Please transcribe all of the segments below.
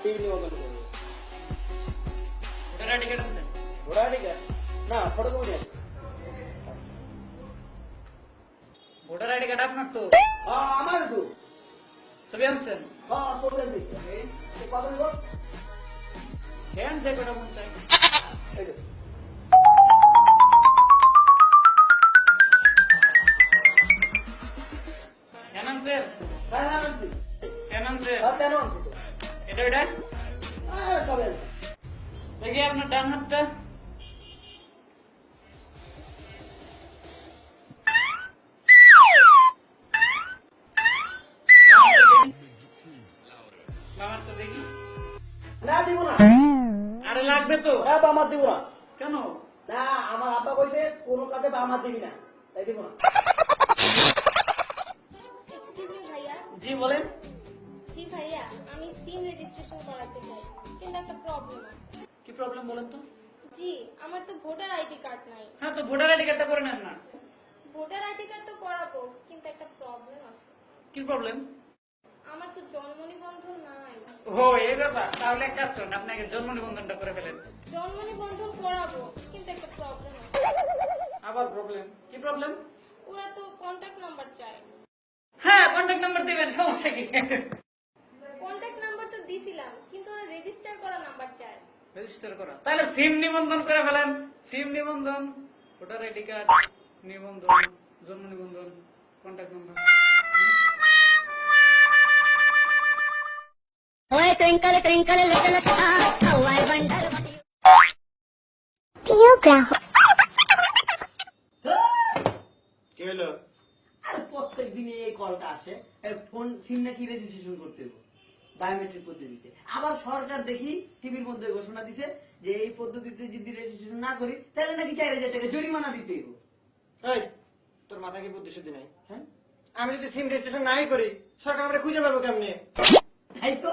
TV নিবন্ধন করবো। Voter ID card আনছেন? ভোটার আইডি কার্ড না, ফটোকপি আছে। ভোটার আইডি কার্ড আপনার তো? হ্যাঁ আমার তো। ছবি আনছেন? হ্যাঁ ছবি আছে। কত দিব? হ্যাঁ যে কটা মন চাই। এই তো। হ্যাঁ আনছেন? হ্যাঁ হ্যাঁ আনছি। হ্যাঁ আনছেন? হ্যাঁ কেন আনছি তো? এটা এটা হ্যাঁ সবাই আছে। দেখি আপনার ডান হাতটা। বাবার তো দেখি। না দিব না। আরে লাগবে তো। না বাম হাত দিব না। কেন? না আমার আব্বা কইছে কোনো কাজে বাম হাত দিবি না, তাই দিব না। এক্সকিউজ মি ভাইয়া। জি বলেন। জি ভাইয়া, আমি সিম রেজিস্ট্রেশন করাতে চাই, কিন্তু একটা প্রবলেম আছে। কি প্রবলেম বলেন তো? জি, আমার তো ভোটার আইডি কার্ড নাই। হ্যাঁ তো ভোটার আইডি কার্ডটা করে নেন না। ভোটার আইডি কার্ড তো করাবো, কিন্তু একটা প্রবলেম আছে। কি প্রবলেম? আমার তো জন্ম নিবন্ধন নাই। ও এই ব্যাপার, তাহলে এক কাজ করেন, আপনাকে জন্ম নিবন্ধনটা করে ফেলেন। জন্ম নিবন্ধন করাবো, কিন্তু একটা প্রবলেম আছে। আবার প্রবলেম? কি প্রবলেম? ওরা তো কন্ট্যাক্ট নাম্বার চায়। হ্যাঁ কন্ট্যাক্ট নাম্বার দিবেন, সমস্যা কি? কন্ট্যাক্ট নাম্বার তো দিছিলাম, কিন্তু ওরা রেজিস্টার করা নাম্বার চায়। রেজিস্টার করা, তাহলে সিম নিবন্ধন করে ফেলেন। সিম নিবন্ধন, ভোটার আইডি কার্ড নিবন্ধন, জন্ম নিবন্ধন, contact number. Oye, twinkle, twinkle, little star, how I wonder what you... প্রিয় গ্রাহক, কি হলো? আর প্রত্যেক দিনে এই কলটা আসে, ফোন সিম নাকি রেজিস্ট্রেশন করতে হবে বায়োমেট্রিক পদ্ধতিতে। আবার সরকার দেখি টিভির মধ্যে ঘোষণা দিছে যে এই পদ্ধতিতে যদি রেজিস্ট্রেশন না করি তাহলে নাকি 4000 টাকা জরিমানা দিতে হবে। এই তোর মাথা কি বুদ্ধি শুদ্ধি নাই? হ্যাঁ, আমি যদি সিম রেজিস্ট্রেশন নাই করি সরকার আমরা খুঁজে পাবো কেমনে? তাই তো,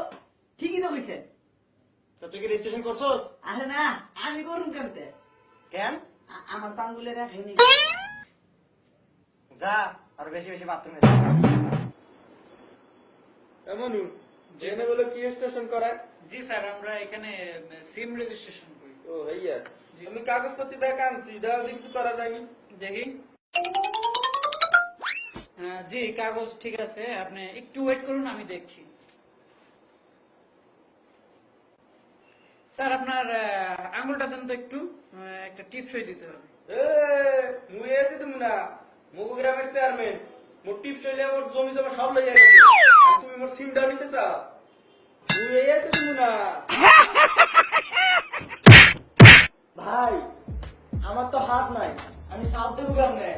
ঠিকই তো কইছেন। তো তুই কি রেজিস্ট্রেশন করছস? আরে না, আমি করুন কেমতে? কেন? আমার পাঙ্গুলে রাখেনি। যা আর বেশি বেশি বাথরুমে এমনই জেনে বলে কি রেজিস্ট্রেশন করায়? জি স্যার, আমরা এখানে সিম রেজিস্ট্রেশন করি। ও ভাইয়া, আমি কাগজপত্র ব্যাগ আনছি, দাও কিছু করা যায়নি। দেখি। জি কাগজ ঠিক আছে, আপনি একটু ওয়েট করুন, আমি দেখছি। স্যার আপনার আঙুলটা দেন তো একটু, একটা টিপ সই দিতে হবে। মুই এসে তুমি না মুগু গ্রামের চেয়ারম্যান, মোর টিপ চলে ওর জমি জমা সব লইয়া গেছে, আর তুমি মোর সিমটা নিতে চাও? মুই এসে তুমি না ভাই, আমার তো হাত নাই, আমি সাপ দেবো কেমনে?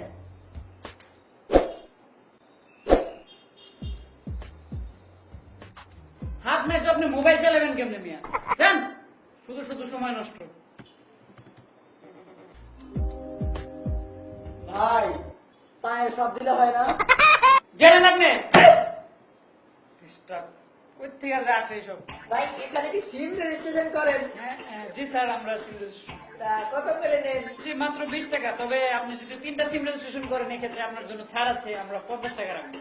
হাত নাই তো আপনি মোবাইল চালাবেন কেমনে মিয়া? জান, শুধু শুধু সময় নষ্ট। ভাই পায়ে সাপ দিলে হয় না? জানেন আপনি ডিস্টার্ব কই থেকে যে আসে এইসব? ভাই এখানে কি সিম রেজিস্ট্রেশন করেন? জি স্যার, আমরা সিম রেজিস্ট্রেশন। তা কত করে নেন? জি মাত্র 20 টাকা, তবে আপনি যদি 3টা সিম রেজিস্ট্রেশন করেন এক্ষেত্রে আপনার জন্য ছাড় আছে, আমরা 50 টাকা রাখবো।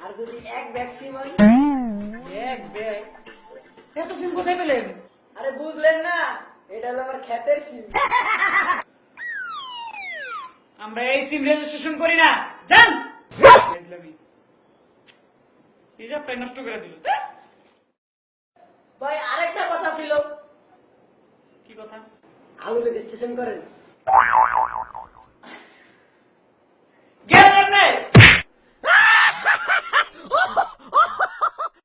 আর যদি এক ব্যাগ সিম হয়? এক ব্যাগ? এত সিম কোথায় পেলেন? আরে বুঝলেন না, এটা হলো আমার খ্যাতের সিম। আমরা এই সিম রেজিস্ট্রেশন করি না, জান। হিসাবটাই নষ্ট করে দিল। ভাই আরেকটা কথা ছিল। কি কথা? আলু রেজিস্ট্রেশন করেন?